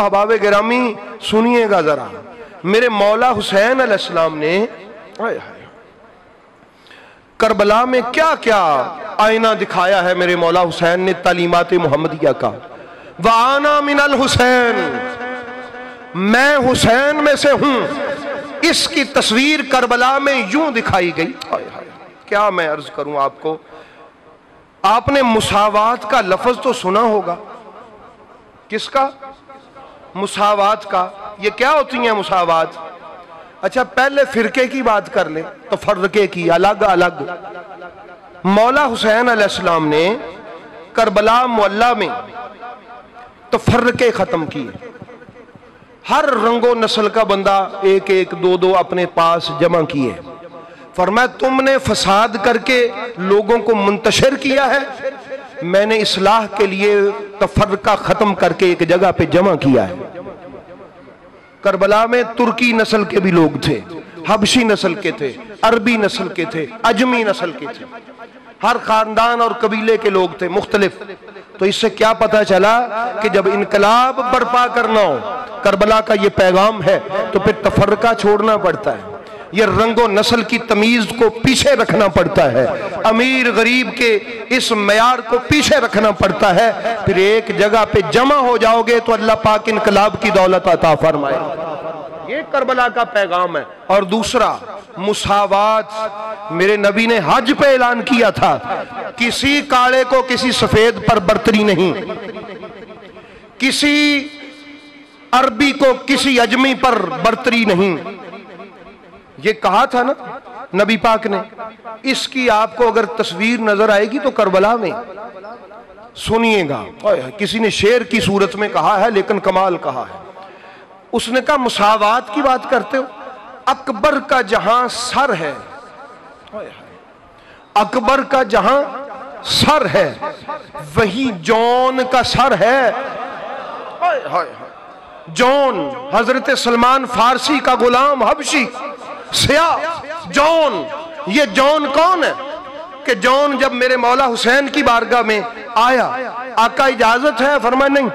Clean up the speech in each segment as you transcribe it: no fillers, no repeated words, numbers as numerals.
अहबाब गिरामी सुनिएगा जरा, मेरे मौला हुसैन अलैहिस्सलाम ने करबला में क्या क्या आईना दिखाया है। मेरे मौला हुसैन ने तालीमात मुहम्मदिया का, वाना मिनल हुसैन, मैं हुसैन में से हूं, इसकी तस्वीर करबला में यूं दिखाई गई। क्या मैं अर्ज करूं आपको, आपने मुसावात का लफ्ज तो सुना होगा। किसका? मुसावात का। ये क्या होती है मुसावात? अच्छा, पहले फिरके की बात कर ले तो फर्के की, अलग अलग। मौला हुसैन अलैहिस्सलाम ने करबला मुअल्ला में तो फर्के खत्म किए। हर रंगो नस्ल का बंदा एक एक दो दो अपने पास जमा किए। फरमाया तुमने फसाद करके लोगों को मुंतशिर किया है, मैंने इस्लाह के लिए तफर्का खत्म करके एक जगह पे जमा किया है। करबला में तुर्की नस्ल के भी लोग थे, हबशी नस्ल के थे, अरबी नस्ल के थे, अजमी नस्ल के थे, हर खानदान और कबीले के लोग थे मुख्तलिफ। तो इससे क्या पता चला कि जब इनकलाब बर्पा करना हो, करबला का ये पैगाम है, तो फिर तफर्का छोड़ना पड़ता है, ये रंगो नस्ल की तमीज को पीछे रखना पड़ता है, अमीर गरीब के इस मयार को पीछे रखना पड़ता है। फिर एक जगह पे जमा हो जाओगे तो अल्लाह पाक इनकलाब की दौलत अता फरमाए। ये करबला का पैगाम है। और दूसरा मुसावात, मेरे नबी ने हज पे ऐलान किया था, किसी काले को किसी सफेद पर बर्तरी नहीं, किसी अरबी को किसी अजमी पर बर्तरी नहीं। ये कहा था ना नबी पाक ने। इसकी आपको अगर तस्वीर नजर आएगी तो करबला में, सुनिएगा, किसी ने शेर की सूरत में कहा है लेकिन कमाल कहा है। उसने कहा मुसावात की बात करते हो, अकबर का जहां सर है, अकबर का जहां सर है वही जॉन का सर है। जॉन हजरत सलमान फारसी का गुलाम हबशी सिया जॉन। ये जॉन कौन है कि जॉन जब मेरे मौला हुसैन की बारगाह में आया, आका इजाजत है? फरमाया नहीं,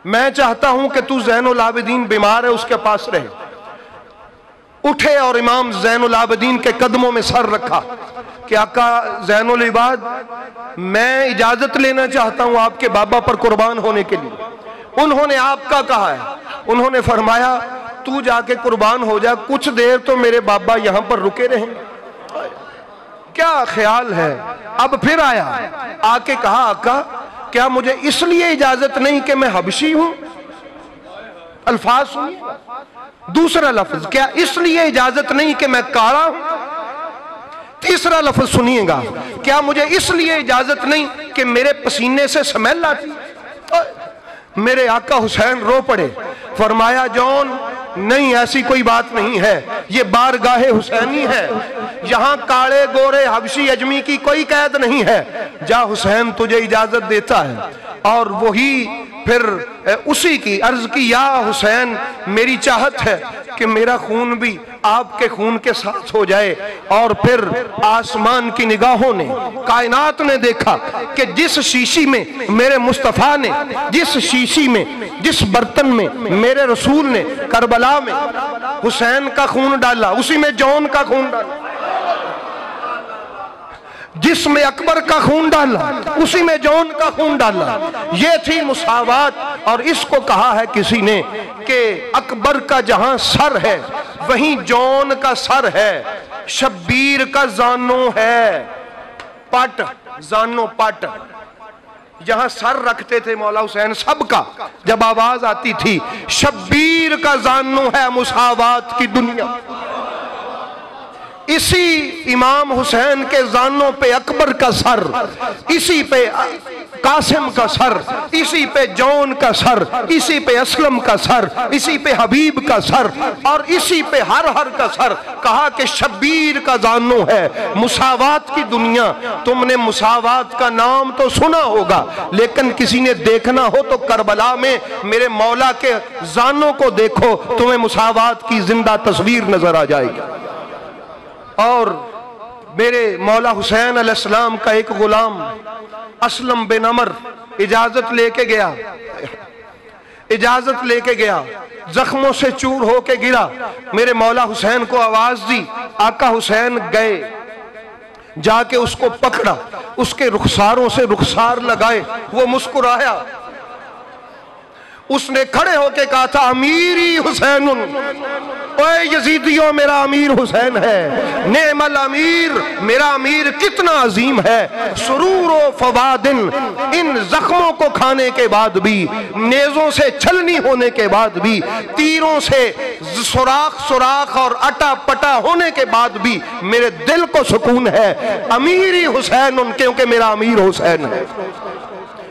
मैं चाहता हूं कि तू ज़ैनुल आबिदीन बीमार है उसके पास रहे। उठे और इमाम ज़ैनुल आबिदीन के कदमों में सर रखा कि आका ज़ैनुल इबाद, मैं इजाजत लेना चाहता हूं आपके बाबा पर कुर्बान होने के लिए। उन्होंने आपका कहा है, उन्होंने फरमाया तू जाके कुर्बान हो जा, कुछ देर तो मेरे बाबा यहां पर रुके रहे। क्या ख्याल है? अब फिर आया, आके कहा आका क्या मुझे इसलिए इजाजत नहीं कि मैं हबशी हूं? अल्फाज सुनिए। दूसरा लफ्ज, क्या इसलिए इजाजत नहीं कि मैं काला हूं? तीसरा लफ्ज सुनिएगा, क्या मुझे इसलिए इजाजत नहीं कि मेरे पसीने से स्मेल आती? मेरे आका हुसैन रो पड़े। फरमाया जॉन नहीं, ऐसी कोई बात नहीं है, ये बारगाहे हुसैनी है, यहाँ काले गोरे हबशी अजमी की कोई कैद नहीं है। जा, हुसैन तुझे इजाजत देता है। और वही फिर उसी की अर्ज की, या हुसैन मेरी चाहत है कि मेरा खून भी आपके खून के साथ हो जाए। और फिर आसमान की निगाहों ने, कायनात ने देखा कि जिस शीशी में मेरे मुस्तफ़ा ने, जिस शीशी में, जिस बर्तन में मेरे रसूल ने करबला में हुसैन का खून डाला, उसी में जॉन का खून डाला। जिसमें अकबर का खून डाला उसी में जॉन का खून डाला। ये थी मुसावात। और इसको कहा है किसी ने कि अकबर का जहां सर है वहीं जॉन का सर है, शब्बीर का जानो है पट, जानो पट। जहां सर रखते थे मौला हुसैन सबका, जब आवाज आती थी शब्बीर का जानो है मुसावात की दुनिया। इसी इमाम हुसैन के जानों पे अकबर का सर, इसी पे कासिम का सर, इसी पे जॉन का सर, इसी पे असलम का सर, इसी पे हबीब का सर, और इसी पे हर का सर। कहा कि शब्बीर का जानू है मुसावात की दुनिया। तुमने मुसावात का नाम तो सुना होगा, लेकिन किसी ने देखना हो तो करबला में मेरे मौला के जानों को देखो, तुम्हें मुसावात की जिंदा तस्वीर नजर आ जाएगी। और मेरे मौला हुसैन अलैहिस्सलाम का एक गुलाम असलम बिन अमर इजाजत लेके गया। इजाजत लेके गया, जख्मों से चूर होके गिरा, मेरे मौला हुसैन को आवाज दी, आका हुसैन गए, जाके उसको पकड़ा, उसके रुखसारों से रुखसार लगाए, वो मुस्कुराया, उसने खड़े होके कहा था अमीरी हुसैन, ओए यजीदियों मेरा अमीर हुसैन है, नेमल अमीर, मेरा अमीर कितना अजीम है, सुरूर व फवादिन, इन जख्मों को खाने के बाद भी, नेजों से छलनी होने के बाद भी, तीरों से सुराख सुराख और अटा पटा होने के बाद भी मेरे दिल को सुकून है, अमीरी हुसैन, क्योंकि मेरा अमीर हुसैन है।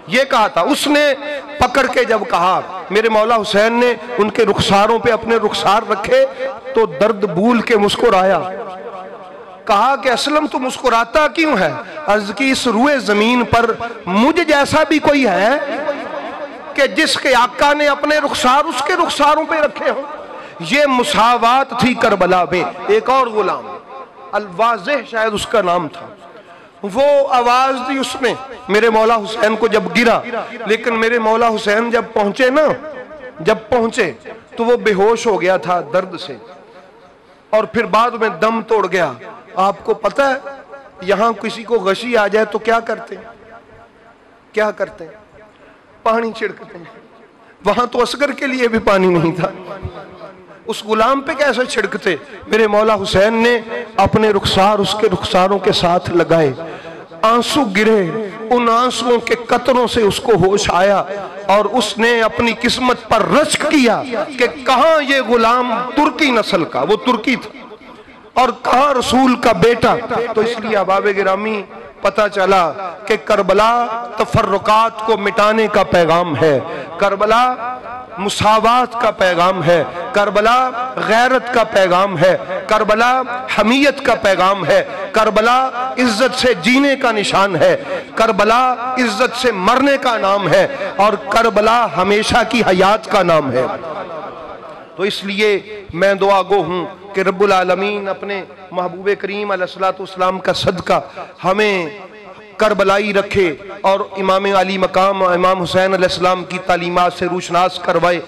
ये कहा था उसने। पकड़ के जब कहा, मेरे मौला हुसैन ने उनके रुखसारों पे अपने रुखसार रखे तो दर्द भूल के मुस्कुराया। कहा कि असलम तू मुस्कुराता क्यों है? अर्ज की इस रुए जमीन पर मुझ जैसा भी कोई है कि जिसके आका ने अपने रुखसार उसके रुखसारों पे रखे हो? ये मुसावात थी करबला में। एक और गुलाम अल-वाज़िह शायद उसका नाम था, वो आवाज दी उसने मेरे मौला हुसैन को जब गिरा, लेकिन मेरे मौला हुसैन जब पहुंचे ना, जब पहुंचे तो वो बेहोश हो गया था दर्द से, और फिर बाद में दम तोड़ गया। आपको पता है यहां किसी को गशी आ जाए तो क्या करते हैं? क्या करते हैं? पानी छिड़कते हैं। वहां तो असगर के लिए भी पानी नहीं था, उस गुलाम पे कैसे छिड़कते? मेरे मौला हुसैन ने अपने रुखसार उसके रुखसारों के साथ लगाए, आंसू गिरे, उन आंसुओं के कतरों से उसको होश आया और उसने अपनी किस्मत पर रश्क किया कि कहां ये गुलाम तुर्की नस्ल का, वो तुर्की था, और कहां रसूल का बेटा। तो इसलिए अहबाब गिरामी पता चला कि करबला तफर्रुकात को मिटाने का पैगाम है, करबला मुसावात का पैगाम है, करबला गैरत का पैगाम है, करबला हमीयत का पैगाम है, करबला इज्जत से जीने का निशान है, करबला इज्जत से मरने का नाम है, और करबला हमेशा की हयात का नाम है। तो इसलिए मैं दुआ गो हूँ कि रब्बुल आलमीन अपने महबूब करीम अलैहिस्सलातु वस्सलाम का सदका हमें करबलाई रखे और इमाम अली मकाम इमाम हुसैन अलैहिस्सलाम की तालीमात से रूशनास करवाए।